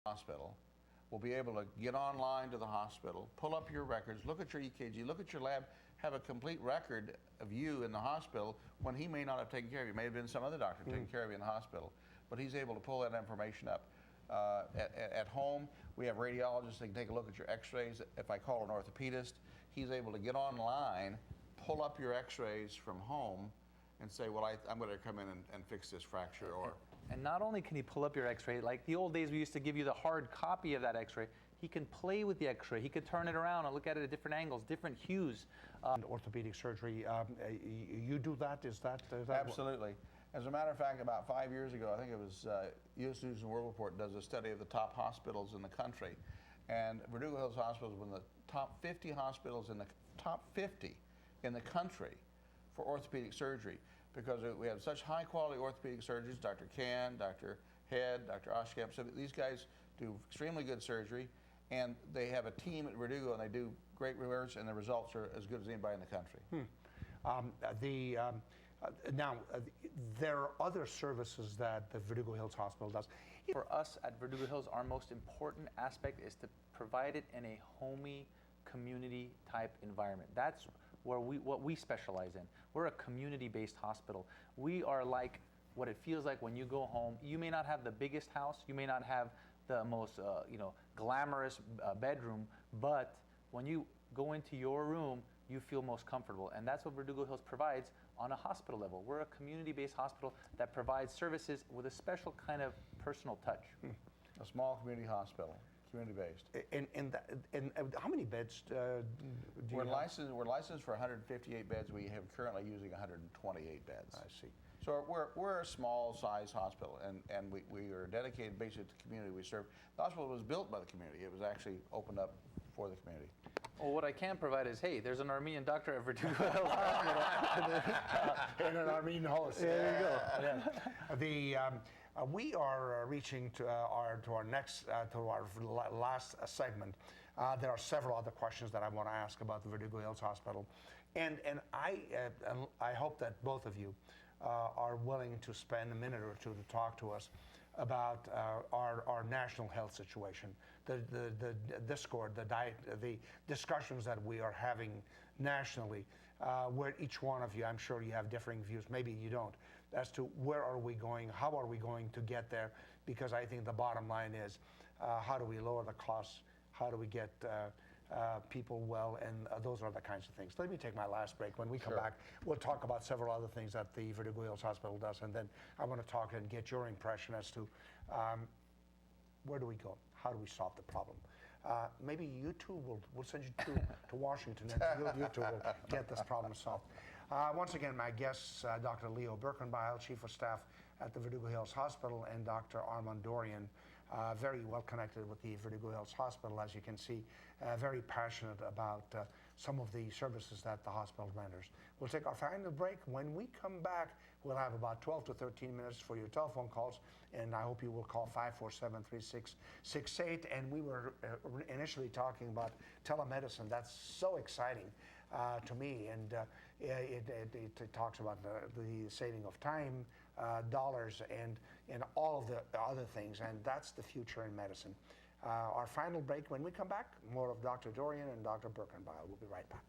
hospital will be able to get online to the hospital, pull up your records, look at your EKG, look at your lab, have a complete record of you in the hospital when he may not have taken care of you. It may have been some other doctor taking care of you in the hospital, but he's able to pull that information up. At home, we have radiologists that can take a look at your x-rays. If I call an orthopedist, he's able to get online, pull up your x-rays from home, and say, well, I'm going to come in and fix this fracture. And not only can he pull up your x-ray, like the old days we used to give you the hard copy of that x-ray, he can play with the x-ray. He could turn it around and look at it at different angles, different hues. Orthopedic surgery, you do that? Is that Absolutely. As a matter of fact, about 5 years ago, I think it was U.S. News and World Report does a study of the top hospitals in the country. And Verdugo Hills Hospital is one of the top 50 hospitals in the top 50 in the country for orthopedic surgery, because we have such high quality orthopedic surgeons, Dr. Can, Dr. Head, Dr. Oshkamp. So these guys do extremely good surgery, and they have a team at Verdugo, and they do great research, and the results are as good as anybody in the country. Now, there are other services that the Verdugo Hills Hospital does. For us at Verdugo Hills, our most important aspect is to provide it in a homey, community type environment. That's where what we specialize in. We're a community-based hospital. We are like what it feels like when you go home. You may not have the biggest house, you may not have the most glamorous bedroom, but when you go into your room, you feel most comfortable. And that's what Verdugo Hills provides on a hospital level. We're a community-based hospital that provides services with a special kind of personal touch. A small community hospital, community-based. And how many beds do you have? We're licensed for 158 beds. We have currently using 128 beds. I see. So we're a small size hospital, and we are dedicated basically to the community we serve. The hospital was built by the community. It was actually opened up for the community. Well, what I can provide is, hey, there's an Armenian doctor at Verdugo Hills Hospital. And an Armenian host. There you go. We are reaching to our last segment. There are several other questions that I want to ask about the Verdugo Hills Hospital, and I hope that both of you are willing to spend a minute or two to talk to us about our national health situation, the discord, the discussions that we are having nationally, where each one of you, I'm sure you have differing views, maybe you don't, as to where are we going, how are we going to get there, because I think the bottom line is how do we lower the costs, how do we get people well, and those are the kinds of things. Let me take my last break. When we come back, we'll talk about several other things that the Verdugo Hills Hospital does, and then I want to talk and get your impression as to where do we go? How do we solve the problem? Maybe you two we'll send you to Washington, and you two will get this problem solved. Once again, my guests, Dr. Leo Birkenbeil, Chief of Staff at the Verdugo Hills Hospital, and Dr. Armand Dorian, very well connected with the Verdugo Hills Hospital, as you can see, very passionate about some of the services that the hospital renders. We'll take our final break. When we come back, we'll have about 12 to 13 minutes for your telephone calls, and I hope you will call 547-3668. And we were initially talking about telemedicine. That's so exciting to me, and it talks about the saving of time, dollars, and all of the other things, and that's the future in medicine. Our final break. When we come back, more of Dr. Dorian and Dr. Birkenbeil. We'll be right back.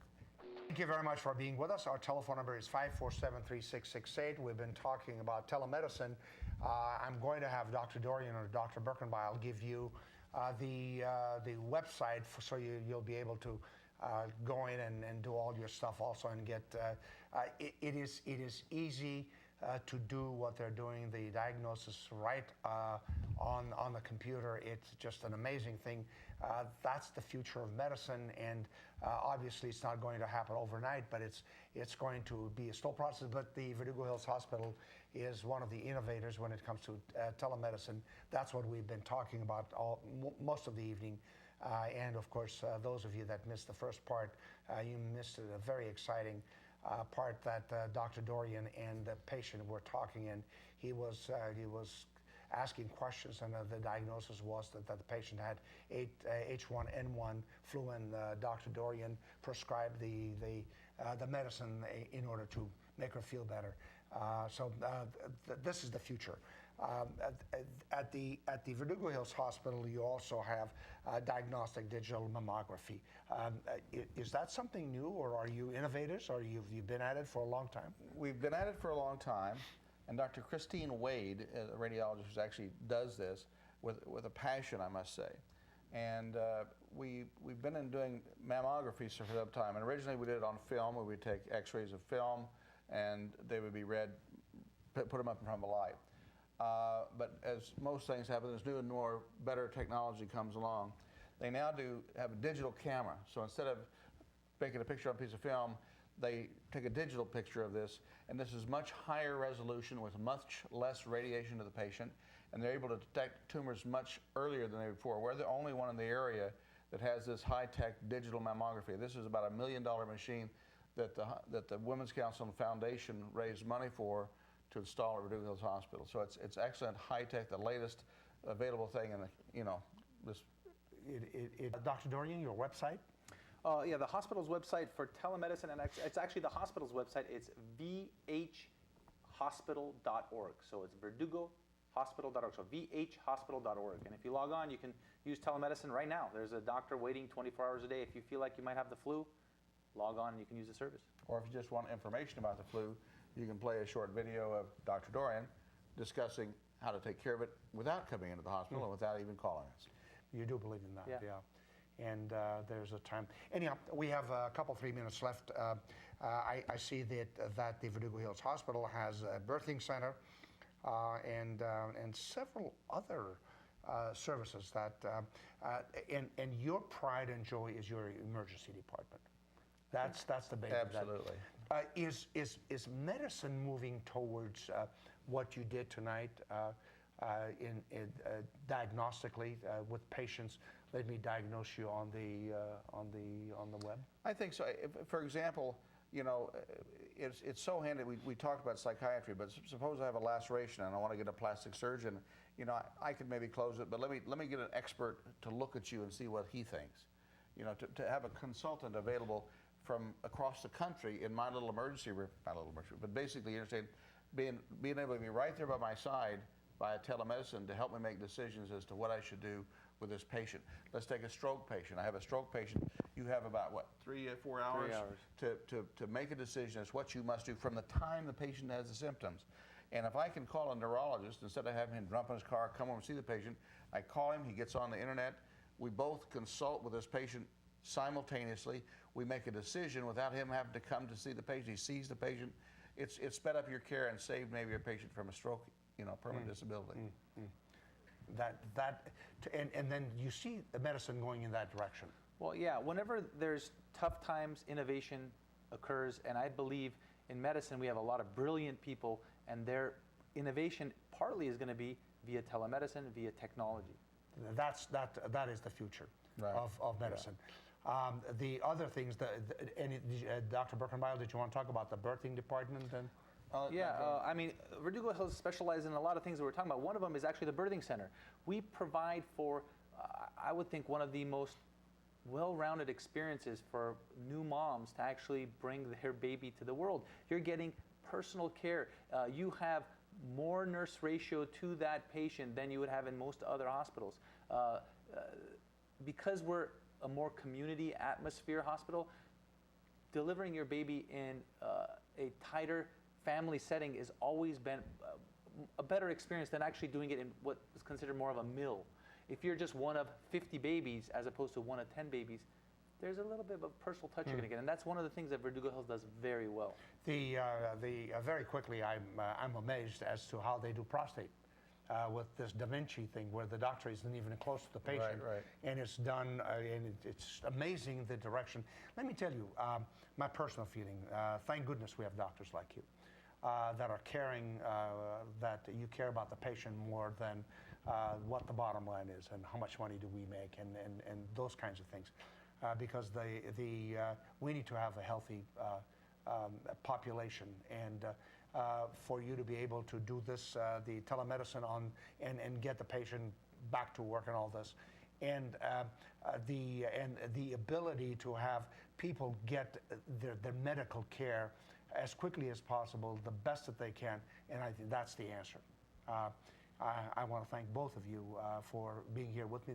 Thank you very much for being with us. Our telephone number is 547-3668. We've been talking about telemedicine. I'm going to have Dr. Dorian or Dr. Birkenbeil give you the website so you'll be able to go in and do all your stuff also and get. It is easy to do what they're doing, the diagnosis right on the computer. It's just an amazing thing. That's the future of medicine, and obviously it's not going to happen overnight, but it's going to be a slow process. But the Verdugo Hills Hospital is one of the innovators when it comes to telemedicine. That's what we've been talking about most of the evening. And of course, those of you that missed the first part, you missed a very exciting part that Dr. Dorian and the patient were talking, and he was asking questions, and the diagnosis was that the patient had H1N1 flu, and Dr. Dorian prescribed the medicine in order to make her feel better. So this is the future. At the Verdugo Hills Hospital, you also have diagnostic digital mammography. Is that something new, or are you innovators, or you've been at it for a long time? We've been at it for a long time, and Dr. Christine Wade, a radiologist who actually does this with a passion, I must say. And we've been doing mammography for some time. And originally we did it on film, where we'd take x-rays of film, and they would be read, put them up in front of a light. But as most things happen, as new and more better technology comes along, they now have a digital camera. So instead of making a picture on a piece of film, they take a digital picture of this, and this is much higher resolution with much less radiation to the patient, and they're able to detect tumors much earlier than they were before. We're the only one in the area that has this high-tech digital mammography. This is about $1 million machine that the Women's Council and Foundation raised money for to install at Verdugo Hills Hospital. So it's excellent, high-tech, the latest available thing in this. Dr. Dorian, your website? Yeah, the hospital's website for telemedicine, and it's actually the hospital's website. It's vhhospital.org. So it's verdugohospital.org. So vhhospital.org. And if you log on, you can use telemedicine right now. There's a doctor waiting 24 hours a day. If you feel like you might have the flu, log on and you can use the service. Or if you just want information about the flu, you can play a short video of Dr. Dorian discussing how to take care of it without coming into the hospital and without even calling us. You do believe in that, Yeah. And there's a time. Anyhow, we have a couple, 3 minutes left. I see that the Verdugo Hills Hospital has a birthing center and several other services that, and your pride and joy is your emergency department. That's the baby. Absolutely. Is medicine moving towards what you did tonight diagnostically with patients? Let me diagnose you on the web. I think so. For example, it's so handy. We talked about psychiatry, but suppose I have a laceration and I want to get a plastic surgeon. I could maybe close it, but let me get an expert to look at you and see what he thinks. To have a consultant available from across the country in my little emergency room, not a little emergency room, but basically, being able to be right there by my side via telemedicine to help me make decisions as to what I should do with this patient. Let's take a stroke patient. I have a stroke patient. You have about, 3 or 4 hours? 3 hours. To make a decision as what you must do from the time the patient has the symptoms. And if I can call a neurologist, instead of having him jump in his car, come over and see the patient, I call him, he gets on the internet, we both consult with this patient simultaneously. We make a decision without him having to come to see the patient. He sees the patient. It's sped up your care and saved maybe your patient from a stroke, permanent disability. And then you see the medicine going in that direction. Well, yeah, whenever there's tough times, innovation occurs, and I believe in medicine we have a lot of brilliant people, and their innovation partly is going to be via telemedicine, via technology. That is the future of medicine. Yeah. The other things, Dr. Birkenbeil, did you want to talk about the birthing department then? I mean, Verdugo Hills specializes in a lot of things that we're talking about. One of them is actually the birthing center. We provide for, I would think, one of the most well-rounded experiences for new moms to actually bring their baby to the world. You're getting personal care. You have more nurse ratio to that patient than you would have in most other hospitals. Because we're a more community atmosphere hospital, delivering your baby in a tighter family setting has always been a better experience than actually doing it in what is considered more of a mill. If you're just one of 50 babies as opposed to one of 10 babies, there's a little bit of a personal touch you're going to get, and that's one of the things that Verdugo Hills does very well. Very quickly, I'm amazed as to how they do prostate. With this Da Vinci thing, where the doctor isn't even close to the patient, and it's done, and it's amazing the direction. Let me tell you, my personal feeling. Thank goodness we have doctors like you that are caring, that you care about the patient more than what the bottom line is and how much money do we make and those kinds of things, because we need to have a healthy population and. For you to be able to do this, the telemedicine and get the patient back to work and all this, and the ability to have people get their medical care as quickly as possible, the best that they can, and I think that's the answer. I want to thank both of you for being here with me